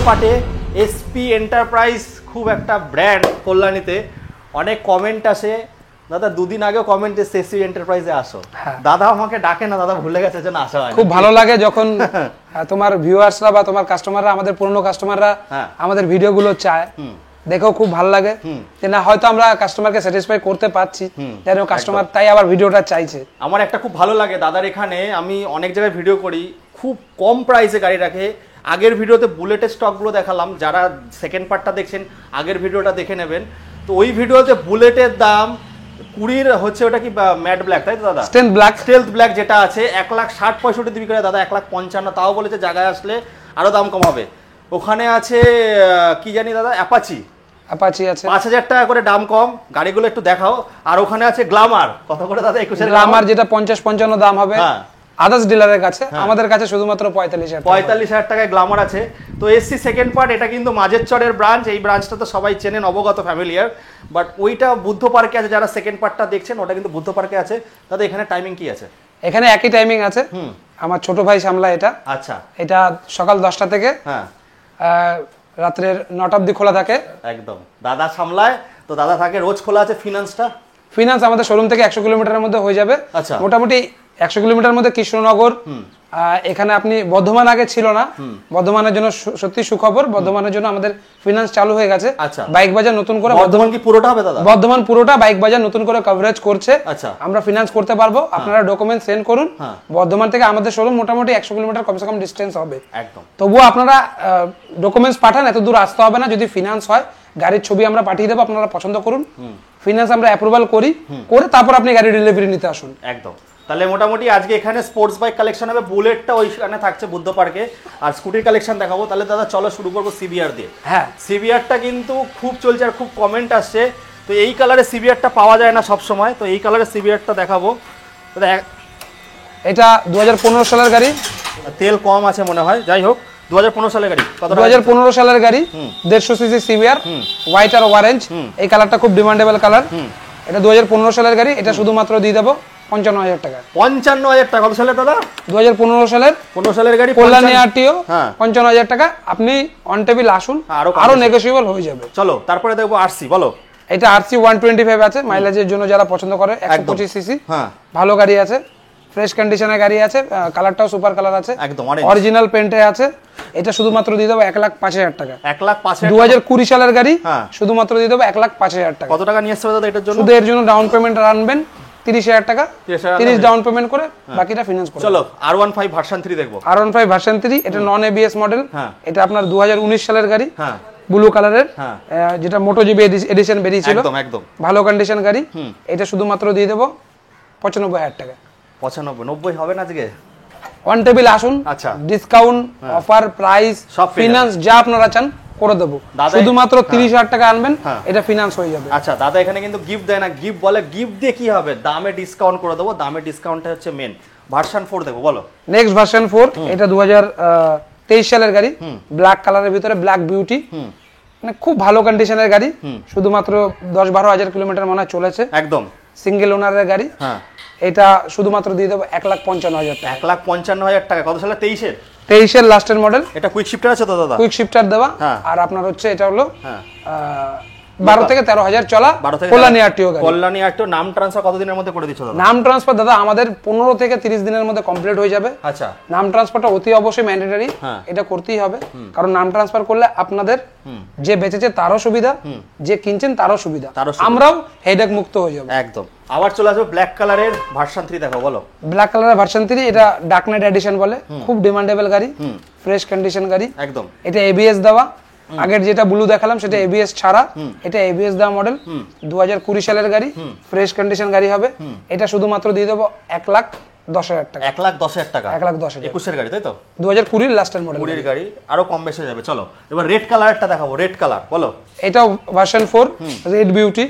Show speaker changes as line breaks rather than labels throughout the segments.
পাটে SP enterprise খুব একটা ব্র্যান্ড কল্যাণীতে। অনেক কমেন্ট আসে, দাদা দুদিন আগেও কমেন্ট এসে এসপি এন্টারপ্রাইজে আসো। দাদা আমাকে ডাকে না, দাদা ভুলে গেছে যেন আসা হয়।
খুব ভালো লাগে যখন তোমার ভিউয়ার্সরা বা তোমার কাস্টমাররা, আমাদের পুরনো কাস্টমাররা আমাদের ভিডিওগুলো চায়, দেখেও খুব ভালো লাগে যে না হয়তো আমরা কাস্টমারকে স্যাটিসফাই করতে পারছি, যেন কাস্টমার তাই আবার ভিডিওটা চাইছে।
আমার একটা খুব ভালো লাগে দাদার এখানে, আমি অনেক জায়গায় ভিডিও করি, খুব কম প্রাইসে গাড়ি রাখে। আগের ভিডিওতে বুলেটের স্টকগুলো দেখালাম, যারা সেকেন্ড পার্টটা দেখছেন আগের ভিডিওটা দেখে নেবেন। তো ওই ভিডিওতে বুলেটের দাম 20 হচ্ছে, ওটা কি ম্যাট ব্ল্যাক তাই তো দাদা? স্টেলথ ব্ল্যাক যেটা আছে 1,60,65 বিক্রি করে দাদা, 1,55,000, তাও বলেছে জায়গায় আসলে আরো দাম কম হবে। ওখানে আছে কি জানি দাদা, অ্যাপাচি আছে 5,000 টাকা করে দাম কম। গাড়িগুলো একটু দেখাও। আর ওখানে আছে গ্ল্যামার, কত করে দাদা? 21
গ্ল্যামার যেটা 50-55 দাম হবে আদার্স ডিলারের কাছে, আমাদের কাছে শুধুমাত্র 45,000
টাকায় গ্ল্যামার আছে। তো এসসি সেকেন্ড পার্ট, এটা কিন্তু মাঝের চরের ব্রাঞ্চ। এই ব্রাঞ্চটা তো সবাই চেনেন, অবগত, ফ্যামিলিয়ার। বাট ওইটা বুদ্ধ পার্কে আছে, যারা সেকেন্ড পার্টটা দেখছেন ওটা কিন্তু বুদ্ধ পার্কে আছে। দাদা এখানে টাইমিং কি আছে?
এখানে একই টাইমিং আছে, আমার ছোট ভাই সামলায় এটা।
আচ্ছা,
এটা সকাল 10টা থেকে রাত্রের 9টা অবধি খোলা থাকে।
একদম দাদা সামলায়, তো দাদা থাকে রোজ খোলা আছে। ফিনান্স আমাদের শোরুম থেকে 100 কিলোমিটারের মধ্যে হয়ে যাবে। আচ্ছা, মোটামুটি 100 কিলোমিটার মধ্যে কৃষ্ণনগর। এখানে আপনি বর্ধমান আগে ছিল না, বর্ধমানের জন্য সত্যি সুখবর, বর্ধমানের জন্য আমাদের ফিনান্স চালু হয়ে গেছে। বাইক বাজার নতুন করে, বর্ধমান কি পুরোটা হবে দাদা?
বর্ধমান পুরোটা বাইক বাজার নতুন করে কভারেজ করছে। আমরা ফিনান্স করতে পারবো, আপনারা ডকুমেন্ট সেন্ড করুন। বর্ধমান থেকে আমাদের শোরুম মোটামুটি 100 কিলোমিটার কমসে কম ডিস্টেন্স হবে। একদম, তবুও আপনারা ডকুমেন্টস পাঠান, এত দূর আসতে হবে না। যদি ফিনান্স হয়, গাড়ির ছবি আমরা পাঠিয়ে দেবো, আপনারা পছন্দ করুন, ফিনান্স আমরা অ্যাপ্রুভাল করি, করে তারপর আপনি গাড়ি ডেলিভারি নিতে আসুন।
একদম। তাহলে মোটামুটি আজকে এখানে স্পোর্টস বাইক কালেকশন হবে, বুলেটটা ওইখানে থাকছে বুদ্ধ পার্কে, আর স্কুটির কালেকশন দেখাবো। তাহলে দাদা চলো শুরু করবো সিবিআর দিয়ে। হ্যাঁ, সিবিআরটা কিন্তু খুব চলছে আর খুব কমেন্ট আসছে। তো এই কালারের সিবিআরটা পাওয়া যায় না সব সময়, তো এই কালারের সিবিআরটা দেখাবো।
এটা 2015 সালের গাড়ি,
তেল কম আছে মনে হয়, যাই হোক 2015 সালের গাড়ি।
2015 সালের গাড়ি, 150 সিসি সিবিআর, হোয়াইট আর অরেঞ্জ। এই কালারটা খুব ডিমান্ডেবল কালার। এটা 2015 সালের গাড়ি, এটা শুধুমাত্র দিয়ে দেবো 55,000 টাকা।
55,000 টাকা? কত সালে দাদা?
2015 সালের গাড়ি, কল্যাণী আরটিও, 55,000 টাকা। আপনি অন টেবিল আসুন, আরো নেগোশিয়েবল হয়ে যাবে।
চলো তারপরে দেখবো আরসি। বলো।
এটা আরসি 125 আছে, মাইলেজের জন্য যারা পছন্দ করে। 125 সিসি, ভালো গাড়ি আছে, ফ্রেশ কন্ডিশনের গাড়ি আছে, কালারটাও সুপার কালার আছে, একদম অরিজিনাল পেন্টে আছে। এটা শুধুমাত্র দিয়ে দেবো 1,05,000 টাকা।
1,05,000?
2020 সালের গাড়ি, শুধুমাত্র দিয়ে দেবো 1,05,000 টাকা।
কত টাকা নিয়ে আসছে দাদা এটার জন্য?
শুধু এর জন্য ডাউন পেমেন্ট আনবেন 30,000 টাকা, 30 ডাউন পেমেন্ট করে বাকিটা ফিনান্স করুন।
চলো R15 ভার্সন 3 দেখবো।
R15 ভার্সন 3, এটা নন এবিএস মডেল। এটা আপনার 2019 সালের গাড়ি, ব্লু কালারের, যেটা মোটোজিবি এডিশন বেরিয়েছিল। একদম একদম ভালো কন্ডিশন গাড়ি। এটা শুধুমাত্র দিয়ে দেবো 95,000 টাকা।
95? 90 হবে না আজকে?
ওয়ান টেবিল আসুন, আচ্ছা, ডিসকাউন্ট, অফার, প্রাইস, ফিনান্স যা আপনারা চান করে দেবো। শুধুমাত্র 30,000 টাকা আনবেন, এটা ফিনান্স হয়ে যাবে।
আচ্ছা, দাদা এখানে কিন্তু গিফট দেয় না। গিফট বলে, গিফট দিয়ে কি হবে? দামে ডিসকাউন্ট করে দেবো। দামে ডিসকাউন্টটা হচ্ছে মেন। ভার্সন 4 দেখো, বলো।
নেক্সট ভার্সন 4, এটা 2023 সালের গাড়ি, ব্ল্যাক কালারের ভিতরে, ব্ল্যাক বিউটি, মানে খুব ভালো কন্ডিশনের গাড়ি। শুধুমাত্র 10-12 হাজার কিলোমিটার মনে হয় চলেছে। একদম সিঙ্গেল ওনারের গাড়ি। এটা শুধুমাত্র দিয়ে দেবো 1,55,000 টাকা।
1,55,000 টাকা? কত সালে?
23 এর লাস্টের মডেল।
এটা কুইক শিফটার আছে তো দাদা?
কুইক শিফটার দেওয়া। আর আপনার হচ্ছে এটা হলো 12 থেকে 13 হাজার চলা কল্যাণী আরটিও গাড়ি।
কল্যাণী আরটিও নাম ট্রান্সফার কতদিনের মধ্যে করে দিচ্ছ দাদা?
নাম ট্রান্সফার দাদা আমাদের 15 থেকে 30 দিনের মধ্যে কমপ্লিট হয়ে যাবে। আচ্ছা, নাম ট্রান্সফারটা অতি অবশ্যই ম্যান্ডেটরি, এটা করতেই হবে। কারণ নাম ট্রান্সফার করলে আপনাদের যে বেচেছে তারও সুবিধা, যে কিনছেন তারও সুবিধা, আমরাও হেডেক মুক্ত হয়ে যাব।
একদম। আবার চলে আসবে ব্ল্যাক কালারের ভার্সন 3 দেখো, বলো।
ব্ল্যাক কালারের ভার্সন 3, এটা ডার্ক নাইট এডিশন বলে, খুব ডিমান্ডেবল গাড়ি, ফ্রেশ কন্ডিশন গাড়ি। একদম। এটা এবিএস দেওয়া। আগের যেটা ব্লু দেখালাম সেটা এবিএস ছাড়া, এটা এবিএস দেওয়া মডেল। 2020 সালের গাড়ি, ফ্রেশ কন্ডিশন গাড়ি হবে। এটা শুধুমাত্র দিয়ে দেবো 1,10,000 টাকা।
1,10,000 টাকা?
1,10,000।
21 এর গাড়ি তাই তো?
2020 লাস্টের মডেল।
20 এর গাড়ি, আরো কম বেশি হয়ে যাবে। চলো এবার রেড কালারটা দেখাবো। রেড কালার, বলো।
এটাও ভার্সন 4, রেড বিউটি,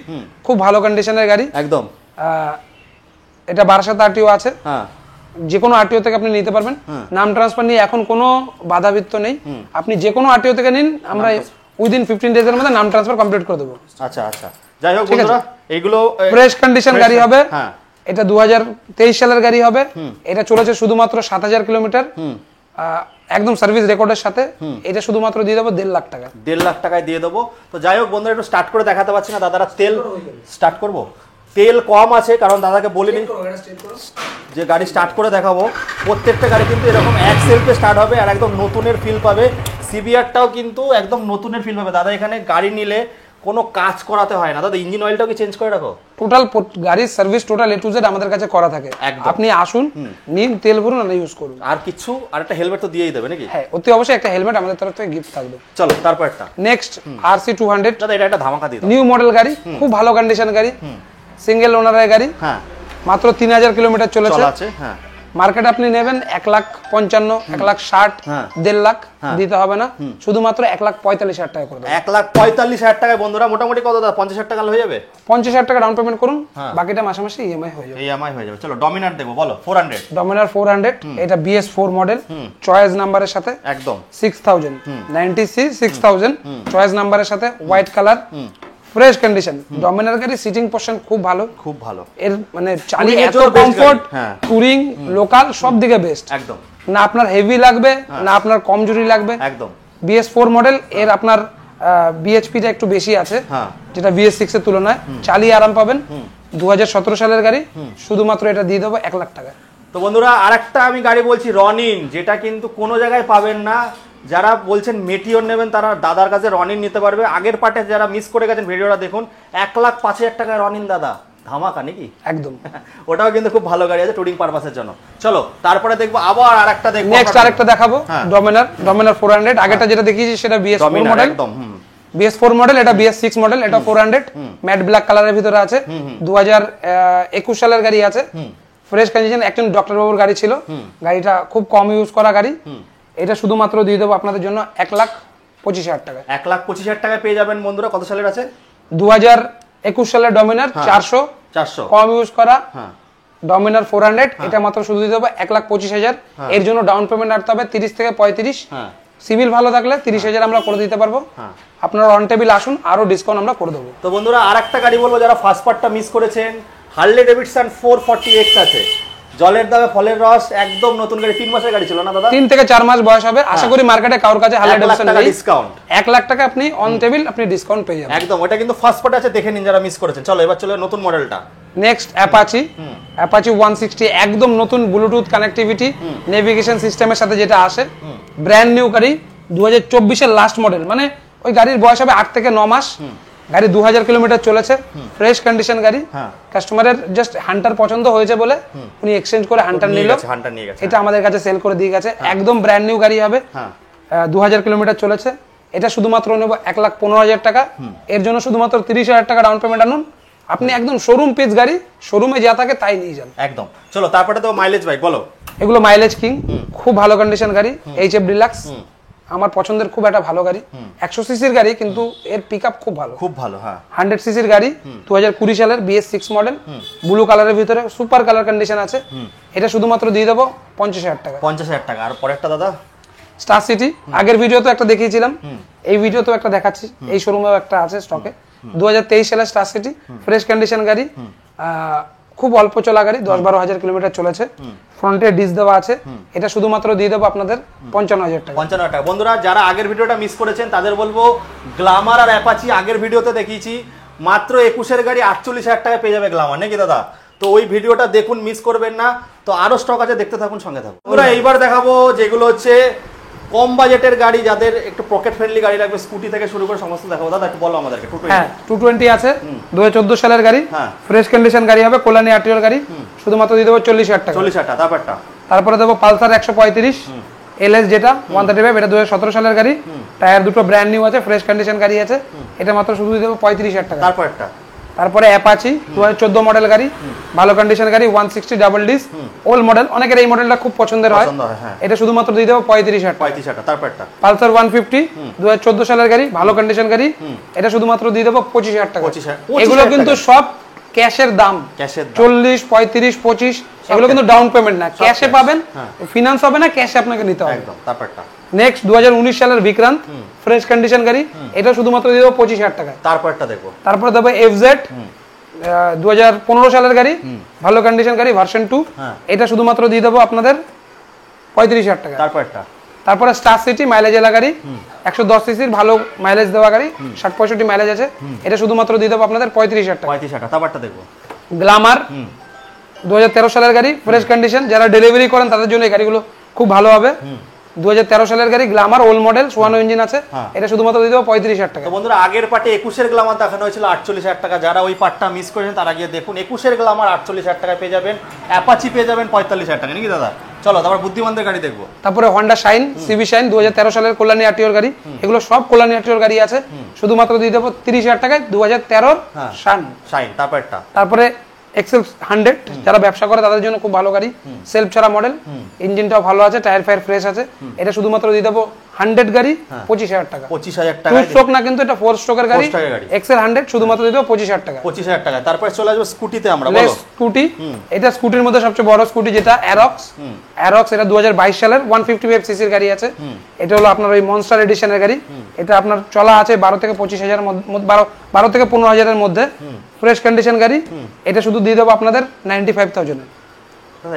খুব ভালো কন্ডিশনের গাড়ি। একদম। এটা বারাসাত আরটিও আছে, যে কোনো আরটিও থেকে আপনি নিতে পারবেন। নাম ট্রান্সফার নিয়ে এখন কোনো বাধাবিত্ত নেই, আপনি যে কোনো আরটিও থেকে নিন, আমরা উইদিন 15 ডেজ এর মধ্যে নাম ট্রান্সফার কমপ্লিট করে দেবো।
আচ্ছা আচ্ছা, যাই হোক বন্ধুরা, এইগুলো
ফ্রেশ কন্ডিশন গাড়ি হবে। এটা 2023 সালের গাড়ি হবে। এটা চলেছে শুধুমাত্র 7,000 কিলোমিটার। একদম সার্ভিস রেকর্ডের সাথে। এটা শুধুমাত্র দিয়ে দেবো 1.5 লাখ টাকা।
1.5 লাখ টাকায় দিয়ে দেবো। তো যাই হোক বন্ধুরা, একটু স্টার্ট করে দেখাতে পারছি না দাদারা, তেল স্টার্ট করবো, তেল কম আছে কারণ দাদাকে বলিনি যে গাড়ি স্টার্ট করে দেখাবো। প্রত্যেকটা গাড়ি কিন্তু এরকম এক সেলফে স্টার্ট হবে আর একদম নতুনের ফিল পাবে। সিবিআরটাও কিন্তু একদম নতুনের ফিল পাবে। দাদা এখানে গাড়ি নিলে কোনো কাজ করাতে হয় না। দাদা ইঞ্জিন অয়েলটাও কি চেঞ্জ করে রাখো?
টোটাল গাড়ির service total A to Z আমাদের কাছে করা থাকে। আপনি আসুন, নিন, তেল ভরুন আর ইউজ করুন।
আর কিছু, আর একটা হেলমেট তো দিয়েই দেবে নাকি?
হ্যাঁ, অতি অবশ্যই একটা হেলমেট আমাদের তরফ থেকে গিফট থাকবে।
চলো তারপর একটা
নেক্সট RC 200।
দাদা এটা একটা ধামাকা দিয়ে দাও।
নিউ মডেল গাড়ি, খুব ভালো কন্ডিশন গাড়ি, সিঙ্গেল ওনারের গাড়ি।
হ্যাঁ,
মাত্র 3000 কিলোমিটার চলেছে।
হ্যাঁ,
মার্কেটে আপনি নেবেন 1,55,000, 1,60,000, 1.5 লাখ দিতে হবে না, শুধুমাত্র 1,45,000 টাকা করে দেবো।
1,45,000 টাকায় বন্ধুরা মোটামুটি কত দাদা? 50,000 টাকা হয়ে যাবে?
50,000 টাকা ডাউন পেমেন্ট করুন, বাকিটা মাসে মাসে ইএমআই হয়ে যাবে।
ইএমআই হয়ে যাবে। চলো ডমিনার দেখো, বলো 400।
ডমিনার 400, এটা BS4 মডেল, চয়েস নাম্বারের সাথে,
একদম
6000 6000 চয়েস নাম্বারের সাথে, white colour, fresh condition. Dominar গাড়ি সিটিং পজিশন খুব ভালো,
খুব ভালো।
এর মানে চালিয়ে এত কমফোর্ট, টুরিং, লোকাল সব দিকে বেস্ট।
একদম,
না আপনার হেভি লাগবে না আপনার কমজোরি লাগবে।
একদম
BS4 মডেল, এর আপনার বিএইচপিটা একটু বেশি আছে যেটা BS6 এর তুলনায়, চালিয়ে আরাম পাবেন। 2017 সালের গাড়ি, শুধুমাত্র এটা দিয়ে দেবো 1 লাখ টাকা।
তো বন্ধুরা আরেকটা আমি গাড়ি বলছি, রনিন, যেটা কিন্তু কোনো জায়গায় পাবেন না। যারা বলছেন মেটিওর নেবেন তারা দাদার কাছে রনিন নিতে পারবে। আগের পার্টে যারা মিস করে গেছেন ভিডিওটা দেখুন, 1,05,000 টাকায় রনিন দাদা, ধামাকা নাকি?
একদম,
ওটাও কিন্তু খুব ভালো গাড়ি আছে টুরিং পারপাসের জন্য। চলো তারপরে দেখবো, আবার আরেকটা দেখবো।
নেক্সট আরেকটা দেখাবো, ডমিনার 400। আগেটা যেটা দেখিয়েছি সেটা BS4 মডেল,
একদম
BS4 মডেল, এটা BS6 মডেল, এটা 400 ম্যাট ব্ল্যাক কালারের ভিতরে আছে। 2021 সালের গাড়ি আছে, ফ্রেশ কন্ডিশন। একজন ডক্টর বাবুর গাড়ি ছিল, গাড়িটা খুব কম ইউজ করা গাড়ি। এটা শুধুমাত্র দিয়ে দেবো আপনাদের জন্য 1,25,000 টাকা।
1,25,000 টাকায় পেয়ে যাবেন বন্ধুরা। কত সালের আছে?
2021 সালের ডমিনার, 400 কম ইউজ করা ডমিনার 400। এটা মাত্র শুধু দিয়ে দেবো 1,25,000। এর জন্য ডাউন পেমেন্ট আসতে হবে 30 থেকে 35। সিভিল ভালো থাকলে 30,000 আমরা করে দিতে পারবো। আপনারা অন টেবিল আসুন, আরো ডিসকাউন্ট আমরা করে দেবো।
তো বন্ধুরা আরেকটা গাড়ি বলবো, যারা ফার্স্ট পার্টটা মিস করেছেন, হার্লে ডেভিডসন 440X আছে। জলের দামে ফলের রস, একদম নতুন গাড়ি, 3 মাসের গাড়ি ছিল না দাদা?
3 থেকে 4 মাস বয়স হবে। আশা করি মার্কেটে কারোর কাছে হার্লে ডেভিডসন নেই।
ডিসকাউন্ট
1 লাখ টাকা আপনি অন টেবিল আপনি ডিসকাউন্ট পেয়ে যাবেন।
একদম, ওটা কিন্তু ফার্স্ট পার্ট আছে, দেখে নিন যারা মিস করেছেন। চলো এবার চলো নতুন মডেলটা।
নেক্সট অ্যাপাচি 160, একদম নতুন ব্লুটুথ কানেক্টিভিটি, নেভিগেশন সিস্টেমের সাথে যেটা আসে। ব্র্যান্ড নিউ গাড়ি, 2024 এর লাস্ট মডেল, মানে ওই গাড়ির বয়স হবে 8 থেকে 9 মাস। গাড়ি 2000 কিলোমিটার চলেছে, ফ্রেশ কন্ডিশন গাড়ি। কাস্টমারের জাস্ট হান্টার পছন্দ হয়েছে বলে উনি এক্সচেঞ্জ করে হান্টার নিল, এটা আমাদের কাছে সেল করে দিয়ে গেছে। একদম ব্র্যান্ড নিউ গাড়ি হবে, 2000 কিলোমিটার চলেছে। এটা শুধুমাত্র নেব 1,15,000 টাকা। এর জন্য শুধুমাত্র 30,000 টাকা ডাউন পেমেন্ট আনুন। আপনি একদম শোরুম পিস গাড়ি, শোরুমে যা থাকে তাই নিয়ে যান
একদম। চলো তারপরে তো মাইলেজ বাইক বলো।
এগুলো মাইলেজ কিং, খুব ভালো কন্ডিশন গাড়ি, HF ডিলাক্স, আমার পছন্দের খুব একটা ভালো গাড়ি। 100 সিসির গাড়ি কিন্তু এর পিকআপ খুব ভালো,
খুব ভালো। হ্যাঁ,
100 সিসির গাড়ি, 2020 সালের BS6 মডেল, ব্লু কালারের ভিতরে, সুপার কালার কন্ডিশন আছে। এটা শুধুমাত্র দিয়ে দেবো 50,000 টাকা।
50,000 টাকা। আর পরেরটা দাদা
স্টার সিটি, আগের ভিডিওতে একটা দেখিয়েছিলাম, এই ভিডিওতেও একটা দেখাচ্ছি, এই শোরুমেও একটা আছে স্টকে। 2023 সালের স্টার সিটি, ফ্রেশ কন্ডিশন গাড়ি, খুব অল্প চলা গাড়ি, 10-12 হাজার কিলোমিটার চলেছে। ফ্রন্টে ডিস দেওয়া আছে। এটা শুধুমাত্র দিয়ে দেবো আপনাদের 55,000 টাকা।
55,000 টাকা। বন্ধুরা যারা আগের ভিডিওটা মিস করেছেন তাদের বলবো, গ্ল্যামার আর অ্যাপাচি আগের ভিডিওতে দেখিয়েছি, মাত্র 21 এর গাড়ি 48,000 টাকায় পেয়ে যাবে গ্ল্যামার, নাকি দাদা? তো ওই ভিডিওটা দেখুন, মিস করবেন না। তো আরো স্টক আছে, দেখতে থাকুন, সঙ্গে থাকুন। বন্ধুরা এইবার দেখাবো যেগুলো হচ্ছে কম বাজেটের গাড়ি, যাদের একটু পকেট ফ্রেন্ডলি গাড়ি লাগবে, স্কুটি থেকে শুরু করে সমস্ত দেখাবো। দাদা একটু বলো আমাদেরকে।
220 আছে, 2014 সালের গাড়ি, ফ্রেশ কন্ডিশন গাড়ি হবে, কোলানি আরটিওর গাড়ি, শুধুমাত্র দিয়ে দেবো 40,000 টাকা।
40,000 টাকা।
তারপরে দেবো পালসার 135 LS, যেটা 135, এটা 2017 সালের গাড়ি, টায়ার দুটো ব্র্যান্ড নিউ আছে, ফ্রেশ কন্ডিশন গাড়ি আছে। এটা মাত্র শুধু দিয়ে দেবো 35,000 টাকা। তারপরে অ্যাপাচি 2014 মডেল গাড়ি, ভালো কন্ডিশন গাড়ি, 160 ডাবল ডিস, ওল্ড মডেল, অনেকের এই মডেলটা খুব পছন্দের হয়। এটা শুধুমাত্র দিয়ে দেবো 35,000 টাকা। পালসার 150 2014 সালের গাড়ি, ভালো কন্ডিশন গাড়ি, এটা শুধুমাত্র দিয়ে দেবো 25,000 টাকা। এগুলো কিন্তু সব ক্যাশের দাম, 40, 35, 25, এগুলো কিন্তু ডাউন পেমেন্ট না, ক্যাশে পাবেন, ফিনান্স হবে না, ক্যাশে আপনাকে নিতে হবে। নেক্সট 2019 সালের বিক্রান্ত, ফ্রেশ কন্ডিশন গাড়ি, এটা শুধুমাত্র দিয়ে দেবো 25,000 টাকা। তারপর দেবো FZ 2015 সালের গাড়ি, ভালো কন্ডিশন গাড়ি, ভার্সন 2, এটা শুধুমাত্র দিয়ে দেবো আপনাদের 35,000 টাকা। তারপরে স্টার সিটি মাইলেজ এলা গাড়ি 110 সিসির ভালো মাইলেজ দেওয়া গাড়ি 60-65 মাইলেজ আছে, এটা শুধুমাত্র দিয়ে দেবো আপনাদের 35,000 টাকা।
35,000 টাকা। তারপরটা দেখবো
গ্ল্যামার 2013 সালের গাড়ি, ফ্রেশ কন্ডিশন, যারা ডেলিভারি করেন তাদের জন্য এই গাড়িগুলো খুব ভালো হবে। 2013 সালের গাড়ি, গ্ল্যামার ওল্ড মডেল, 54 ইঞ্জিন আছে, এটা শুধুমাত্র দিয়ে দেবো 35,000 টাকা।
তো বন্ধুরা আগের পার্টে 21 গ্ল্যামার দেখানো হয়েছিল 48,000 টাকা, যারা ওই পার্টটা মিস করেছেন তারা গিয়ে দেখুন। 21 গ্ল্যামার 48,000 টাকায় পেয়ে যাবেন, অ্যাপাচি পেয়ে যাবেন 45,000 টাকা, নাকি দাদা? চলো তারপর বুদ্ধিমানদের গাড়ি দেখবো।
তারপরে হোন্ডা শাইন, সিভি শাইন 2013 সালের কল্যাণী আরটিওর গাড়ি, এগুলো সব কল্যাণী আরটিওর গাড়ি আছে, শুধুমাত্র দিয়ে দেবো 30,000 টাকায় 2013 শাইন। তারপরে এক্সেল 100, যারা ব্যবসা করে তাদের জন্য খুব ভালো গাড়ি, সেলফ ছাড়া মডেল, ইঞ্জিনটাও ভালো আছে, টায়ার ফায়ার ফ্রেশ আছে, এটা শুধুমাত্র দিয়ে দেবো 100 গাড়ি 25,000 টাকা।
25,000 টাকা
2 স্ট্রোক না, কিন্তু এটা 4 স্ট্রোকের গাড়ি, এক্সেল 100 শুধুমাত্র দিয়ে দেবো 25,000 টাকা।
25,000 টাকা। তারপরে চলে আসবো স্কুটিতে আমরা, বলো।
স্কুটি, এটা স্কুটির মধ্যে সবচেয়ে বড় স্কুটি যেটা অ্যারক্স, এটা 2022 সালের 155 সিসির গাড়ি আছে, এটা হলো আপনার ওই মনস্টার এডিশনের গাড়ি, এটা আপনার চলা আছে 12 থেকে 25,000 12 থেকে 15,000 এর মধ্যে, ফ্রেশ কন্ডিশন গাড়ি, এটা শুধু দিয়ে দেবো আপনাদের 95,000 এ।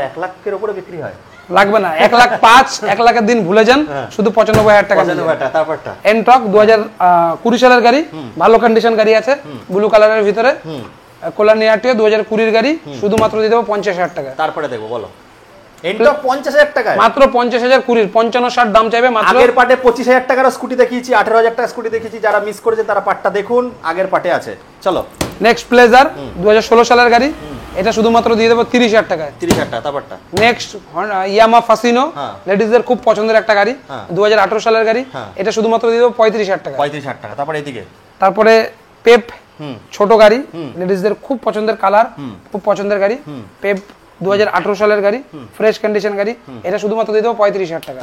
1 লাখের উপরে বিক্রি হয়?
লাগবে না, 1,05,000 1 লাখের দিন ভুলে যান, শুধু 95,000 টাকা।
তারপরটা
এনটক 2020 সালের গাড়ি, ভালো কন্ডিশন গাড়ি আছে, ব্লু কালারের ভিতরে, কল্যাণী আরটিও 2020 গাড়ি, শুধুমাত্র দিয়ে দেবো 50,000 টাকা।
তারপরে দেখবো, বলো। এনটক 50,000 টাকা,
মাত্র 50,000 20 55-60 দাম চাইবে মাত্র।
আগের পার্টে 25,000 টাকার স্কুটি দেখিয়েছি, 18,000 টাকার স্কুটি দেখিয়েছি, যারা মিস করেছে তারা পার্টটা দেখুন, আগের পার্টে আছে। চলো
নেক্সট প্লেজার 2016 সালের গাড়ি, এটা শুধুমাত্র দিয়ে দেবো 30,000 টাকায়।
30,000 টাকা। তারপরটা
নেক্সট ইয়ামা ফাসিনো, লেডিজদের খুব পছন্দের একটা গাড়ি, 2018 সালের গাড়ি, এটা শুধুমাত্র দিয়ে দেবো 35,000 টাকা।
35,000 টাকা। তারপরে এদিকে
তারপরে পেপ, ছোট গাড়ি, লেডিজদের খুব পছন্দের কালার, খুব পছন্দের গাড়ি, পেপ 2018 সালের গাড়ি, ফ্রেশ কন্ডিশন গাড়ি, এটা শুধুমাত্র দিয়ে দেবো 35,000 টাকা।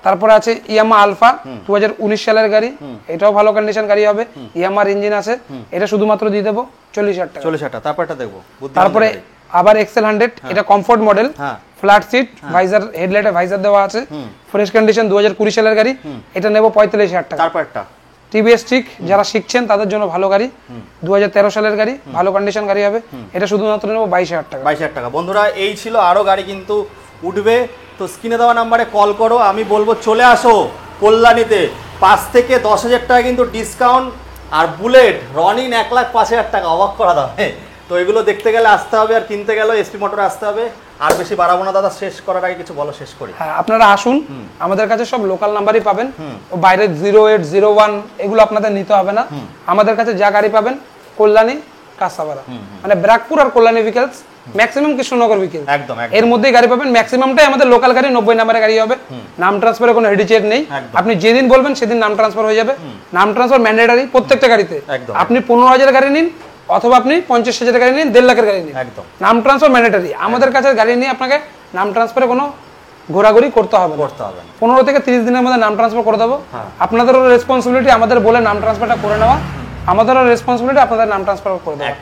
তারপরে আছে ইয়ামা আলফা 2019 সালের গাড়ি, এটাও ভালো কন্ডিশন গাড়ি হবে, ইয়ামার ইঞ্জিন আছে, এটা শুধুমাত্র দিয়ে দেবো 40,000 টাকা।
40,000 টাকা। তারপরটা দেখবো।
তারপরে আবার এক্সেল 100, এটা comfort model, flat seat, visor, হেডলাইটে ভাইজার দেওয়া আছে, ফ্রেশ কন্ডিশন 2020 সালের গাড়ি, এটা নেবো 45,000 টাকা।
তারপরটা
টিভিএস ঠিক, যারা শিখছেন তাদের জন্য ভালো গাড়ি, 2013 সালের গাড়ি, ভালো কন্ডিশন গাড়ি হবে, এটা শুধুমাত্র নেবো 22,000 টাকা।
22,000 টাকা। বন্ধুরা এই ছিল, আরো গাড়ি কিন্তু উঠবে, তো স্ক্রিনে দেওয়া নাম্বারে কল করো, আমি বলবো চলে আসো কল্যাণীতে, 5 থেকে 10,000 টাকা কিন্তু ডিসকাউন্ট, আর বুলেট রানিং 1,05,000 টাকা, অবাক করা দামে। তো এগুলো দেখতে গেলে আসতে হবে, আর কিনতে গেলে এসপি মোটরে আসতে হবে। আর বেশি বাড়াবো না দাদা, শেষ করার আগে কিছু বলো, শেষ করি।
হ্যাঁ, আপনারা আসুন, আমাদের কাছে সব লোকাল নাম্বারই পাবেন, বাইরে 08, 01 এগুলো আপনাদের নিতে হবে না, আমাদের কাছে যা গাড়ি পাবেন কল্যাণী, কাঁসাপাড়া, মানে ব্রাকপুর আর Kalyani vehicles, maximum Krishnanagar vehicles,
একদম
এর মধ্যেই গাড়ি পাবেন। ম্যাক্সিমামটাই আমাদের লোকাল গাড়ি, 90 নাম্বারের গাড়ি হবে, নাম ট্রান্সফারের কোনো হেডিচেট নেই, আপনি যেদিন বলবেন সেদিন নাম ট্রান্সফার হয়ে যাবে, নাম ট্রান্সফার ম্যান্ডেটরি প্রত্যেকটা গাড়িতে। আপনি 15,000 গাড়ি নিন অথবা আপনি 50,000 গাড়ি নিন, 1.5 লাখের গাড়ি নিন, নাম ট্রান্সফার ম্যান্ডেটরি। আমাদের কাছে গাড়ি নিয়ে আপনাকে নাম ট্রান্সফারে কোনো ঘোরাঘুরি করতে হবে 15 থেকে 30 দিনের মধ্যে নাম ট্রান্সফার করে দেবো। আপনাদেরও রেসপন্সিবিলিটি আমাদের বলে নাম ট্রান্সফারটা করে নেওয়া, আমাদেরও রেসপন্সিবিলিটি আপনাদের নাম ট্রান্সফার করে দেওয়া।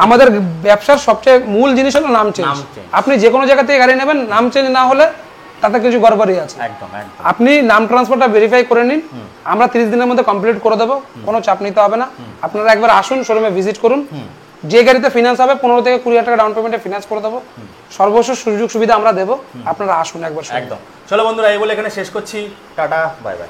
আমাদের ব্যবসার সবচেয়ে মূল জিনিস হলো নাম চেঞ্জ। আপনি যে কোনো জায়গা থেকে গাড়ি নেবেন, নাম চেঞ্জ না হলে তাতে কিছু গড়বড়ি আছে। আপনি নাম ট্রান্সফারটা ভেরিফাই করে নিন, আমরা 30 দিনের মধ্যে কমপ্লিট করে দেবো, কোনো চাপ নিতে হবে না। আপনারা একবার আসুন, শোরুমে ভিজিট করুন, যে গাড়িতে ফিনান্স হবে 15 থেকে 20,000 টাকা ডাউন পেমেন্টে ফিনান্স করে দেবো, সর্বস্ব সুযোগ সুবিধা আমরা দেবো, আপনারা আসুন একবার।
একদম। চলো বন্ধুরা, এই বলে এখানে শেষ করছি, টাটা, বাই বাই।